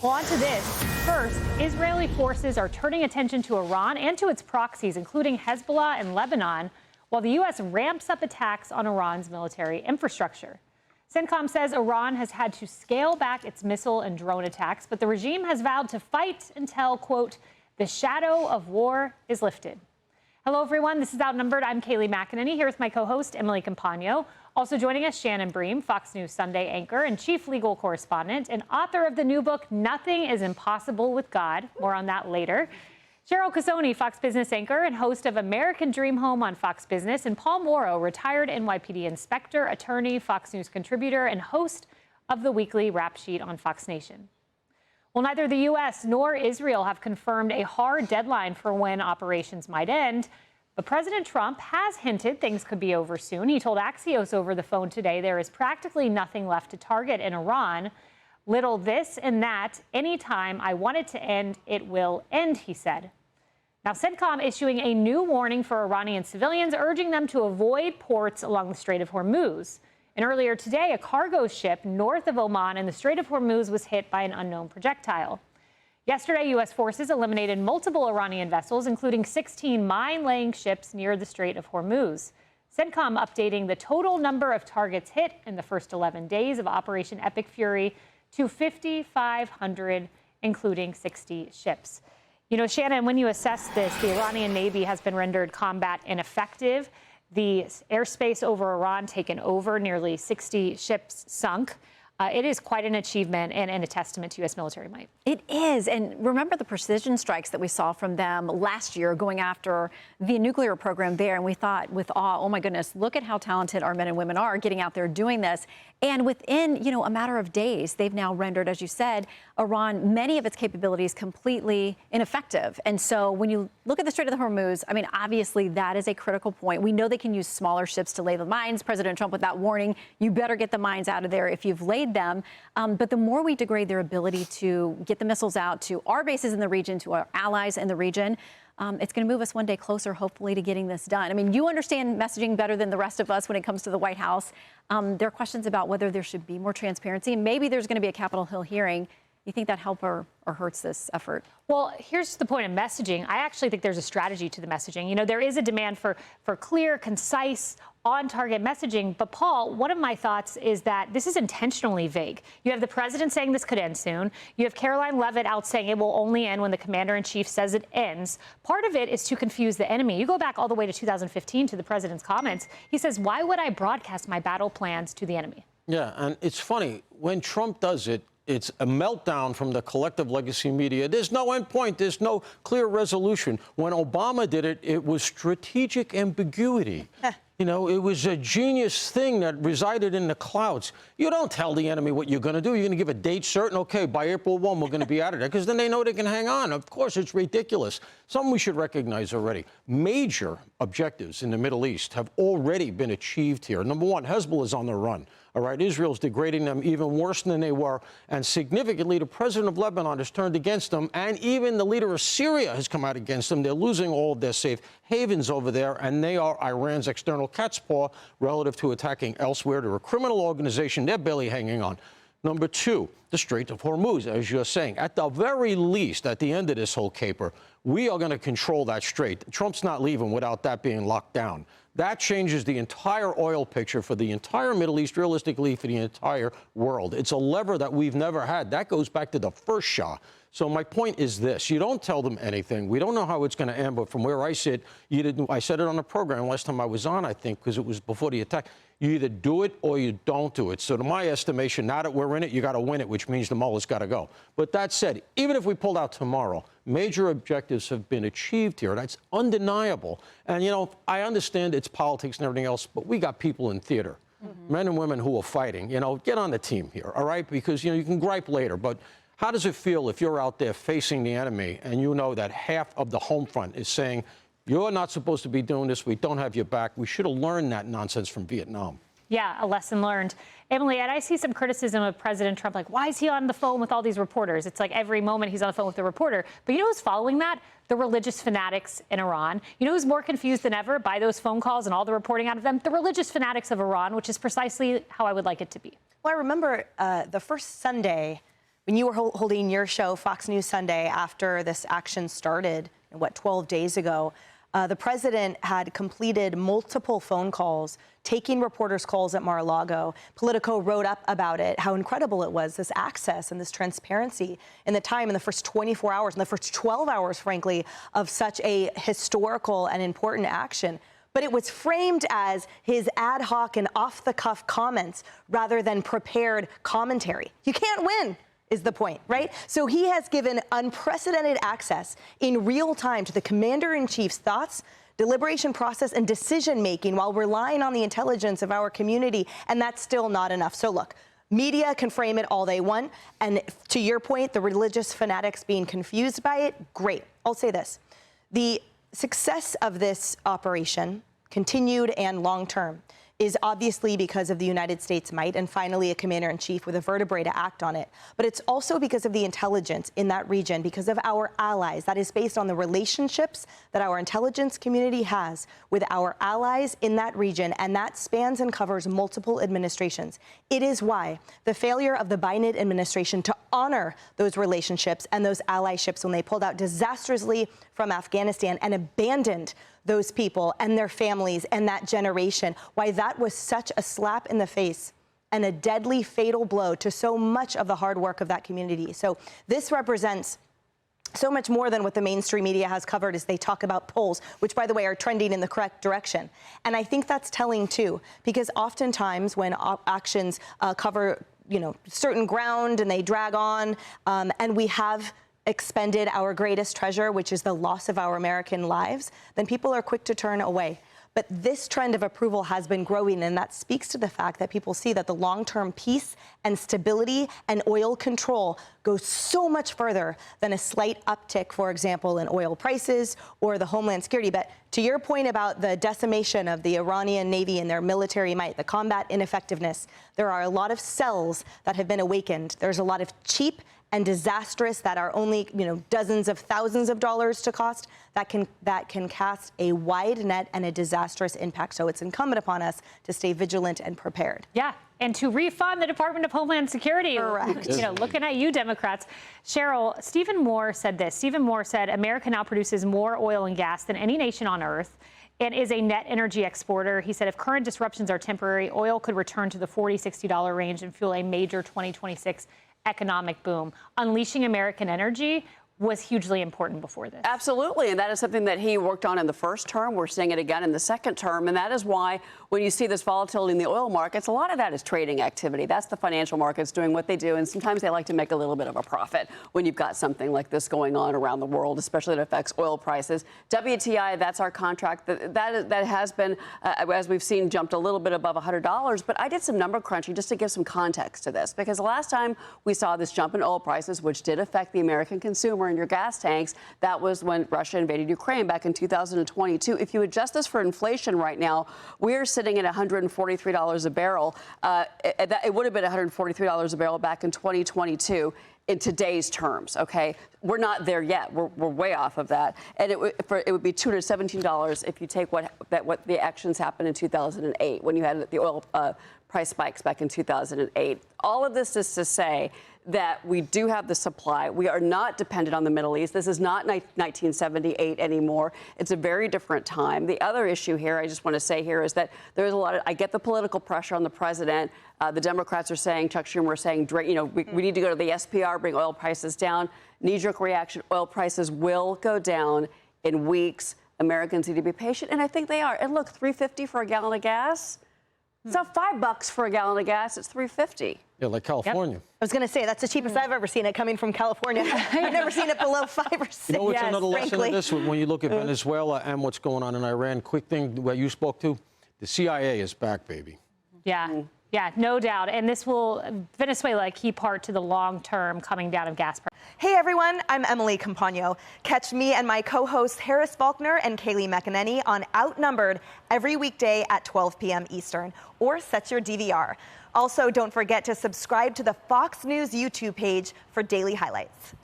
Well, on to this. First, Israeli forces are turning attention to Iran and to its proxies, including Hezbollah and Lebanon, while the U.S. ramps up attacks on Iran's military infrastructure. CENTCOM says Iran has had to scale back its missile and drone attacks, but the regime has vowed to fight until, quote, the shadow of war is lifted. Hello, everyone. This is Outnumbered. I'm Kayleigh McEnany here with my co-host, Emily Campagno. Also joining us, Shannon Bream, Fox News Sunday anchor and chief legal correspondent and author of the new book, Nothing is Impossible with God. More on that later. Cheryl Casoni, Fox Business anchor and host of American Dream Home on Fox Business, and Paul Morrow, retired NYPD inspector, attorney, Fox News contributor, and host of the weekly Rap Sheet on Fox Nation. Well, neither the U.S. nor Israel have confirmed a hard deadline for when operations might end, but President Trump has hinted things could be over soon. He told Axios over the phone today there is practically nothing left to target in Iran. Little this and that. Anytime I want it to end, it will end, he said. Now, CENTCOM issuing a new warning for Iranian civilians, urging them to avoid ports along the Strait of Hormuz. And earlier today, a cargo ship north of Oman in the Strait of Hormuz was hit by an unknown projectile. Yesterday, U.S. forces eliminated multiple Iranian vessels, including 16 mine-laying ships near the Strait of Hormuz. CENTCOM updating the total number of targets hit in the first 11 days of Operation Epic Fury to 5,500, including 60 ships. You know, Shannon, when you assess this, the Iranian Navy has been rendered combat ineffective. The airspace over Iran taken over, nearly 60 ships sunk. It is quite an achievement and a testament to U.S. military might. It is. And remember the precision strikes that we saw from them last year going after the nuclear program there. And we thought with awe, oh, my goodness, look at how talented our men and women are getting out there doing this. And within, a matter of days, they've now rendered, as you said, Iran, many of its capabilities completely ineffective. And so when you look at the Strait of the Hormuz, I mean, obviously that is a critical point. We know they can use smaller ships to lay the mines. President Trump, with that warning, you better get the mines out of there if you've laid them. But the more we degrade their ability to get the missiles out to our bases in the region, to our allies in the region, it's going to move us one day closer, hopefully, to getting this done. I mean, you understand messaging better than the rest of us when it comes to the White House. There are questions about whether there should be more transparency, and maybe there's going to be a Capitol Hill hearing. You think that helps or hurts this effort? Well, here's the point of messaging. I actually think there's a strategy to the messaging. There is a demand for clear, concise, on-target messaging. But, Paul, one of my thoughts is that this is intentionally vague. You have the president saying this could end soon. You have Caroline Leavitt out saying it will only end when the commander-in-chief says it ends. Part of it is to confuse the enemy. You go back all the way to 2015 to the president's comments. He says, why would I broadcast my battle plans to the enemy? Yeah, and it's funny. When Trump does it, it's a meltdown from the collective legacy media. There's no end point. There's no clear resolution. When Obama did it, it was strategic ambiguity. It was a genius thing that resided in the clouds. You don't tell the enemy what you're going to do. You're going to give a date certain. OK, by April 1, we're going to be out of there, because then they know they can hang on. Of course, it's ridiculous. Something we should recognize already. Major objectives in the Middle East have already been achieved here. Number one, Hezbollah is on the run. All right, Israel's degrading them even worse than they were. And significantly, the president of Lebanon has turned against them. And even the leader of Syria has come out against them. They're losing all of their safe havens over there. And they are Iran's external cat's paw relative to attacking elsewhere. They're a criminal organization. They're barely hanging on. Number two, the Strait of Hormuz, as you're saying. At the very least, at the end of this whole caper, we are going to control that strait. Trump's not leaving without that being locked down. That changes the entire oil picture for the entire Middle East, realistically for the entire world. It's a lever that we've never had. That goes back to the first Shah. So my point is this. You don't tell them anything. We don't know how it's going to end, but from where I sit, I said it on the program last time I was on, I think, because it was before the attack. You either do it or you don't do it. So to my estimation, now that we're in it, you got to win it, which means the mullah's got to go. But that said, even if we pulled out tomorrow, major objectives have been achieved here. That's undeniable. And, I understand it's politics and everything else, but we got people in theater, men and women who are fighting. Get on the team here, all right? Because, you can gripe later, but how does it feel if you're out there facing the enemy and you know that half of the home front is saying, you're not supposed to be doing this. We don't have your back. We should have learned that nonsense from Vietnam. Yeah, a lesson learned. Emily, and I see some criticism of President Trump, like, why is he on the phone with all these reporters? It's like every moment he's on the phone with a reporter. But you know who's following that? The religious fanatics in Iran. You know who's more confused than ever by those phone calls and all the reporting out of them? The religious fanatics of Iran, which is precisely how I would like it to be. Well, I remember the first Sunday when you were holding your show, Fox News Sunday, after this action started, 12 days ago, the president had completed multiple phone calls, taking reporters' calls at Mar-a-Lago. Politico wrote up about it, how incredible it was, this access and this transparency in the first 24 hours, in the first 12 hours, frankly, of such a historical and important action. But it was framed as his ad hoc and off-the-cuff comments rather than prepared commentary. You can't win, is the point, right? So he has given unprecedented access in real time to the commander-in-chief's thoughts, deliberation process, and decision-making while relying on the intelligence of our community, and that's still not enough. So look, media can frame it all they want, and to your point, the religious fanatics being confused by it, great. I'll say this. The success of this operation, continued and long-term, is obviously because of the United States' might and finally a commander-in-chief with a vertebrae to act on it. But it's also because of the intelligence in that region, because of our allies. That is based on the relationships that our intelligence community has with our allies in that region, and that spans and covers multiple administrations. It is why the failure of the Biden administration to honor those relationships and those allyships when they pulled out disastrously from Afghanistan and abandoned those people and their families and that generation, why that was such a slap in the face and a deadly, fatal blow to so much of the hard work of that community. So this represents so much more than what the mainstream media has covered as they talk about polls, which, by the way, are trending in the correct direction. And I think that's telling, too, because oftentimes when actions cover, certain ground and they drag on, and we have expended our greatest treasure, which is the loss of our American lives, then people are quick to turn away. But this trend of approval has been growing, and that speaks to the fact that people see that the long-term peace and stability and oil control goes so much further than a slight uptick, for example, in oil prices or the homeland security. But to your point about the decimation of the Iranian Navy and their military might, the combat ineffectiveness, there are a lot of cells that have been awakened. There's a lot of cheap and disastrous that are only, dozens of thousands of dollars to cost, that can cast a wide net and a disastrous impact. So it's incumbent upon us to stay vigilant and prepared. Yeah, and to refund the Department of Homeland Security. Correct. Looking at you, Democrats. Cheryl, Stephen Moore said this. Stephen Moore said America now produces more oil and gas than any nation on earth and is a net energy exporter. He said if current disruptions are temporary, oil could return to the $40, $60 range and fuel a major 2026 economic boom. Unleashing American energy was hugely important before this. Absolutely, and that is something that he worked on in the first term. We're seeing it again in the second term, and that is why when you see this volatility in the oil markets, a lot of that is trading activity. That's the financial markets doing what they do, and sometimes they like to make a little bit of a profit when you've got something like this going on around the world, especially that affects oil prices. WTI, that's our contract. That has been, as we've seen, jumped a little bit above $100, but I did some number crunching just to give some context to this, because the last time we saw this jump in oil prices, which did affect the American consumer in your gas tanks, that was when Russia invaded Ukraine back in 2022. If you adjust this for inflation right now, we're sitting at $143 a barrel. It would have been $143 a barrel back in 2022 in today's terms, okay? We're not there yet. We're way off of that. And it would be $217 if you take what the actions happened in 2008 when you had the oil price spikes back in 2008. All of this is to say that we do have the supply. We are not dependent on the Middle East. This is not 1978 anymore. It's a very different time. The other issue here, I just want to say here, is that there's a lot of, I get the political pressure on the president. The Democrats are saying, Chuck Schumer is saying, we need to go to the SPR, bring oil prices down. Knee-jerk reaction, oil prices will go down in weeks. Americans need to be patient, and I think they are. And look, $3.50 for a gallon of gas. It's not $5 for a gallon of gas. It's $3.50. Yeah, like California. Yep. I was going to say, that's the cheapest I've ever seen it coming from California. I've never seen it below 5 or 6. You know what's another lesson frankly. of this? When you look at Venezuela and what's going on in Iran, quick thing what you spoke to, the CIA is back, baby. Yeah. Yeah, no doubt. And this will, Venezuela, a key part to the long-term coming down of gas prices. Hey, everyone. I'm Emily Campagno. Catch me and my co-hosts Harris Faulkner and Kaylee McEnany on Outnumbered every weekday at 12 p.m. Eastern, or set your DVR. Also, don't forget to subscribe to the Fox News YouTube page for daily highlights.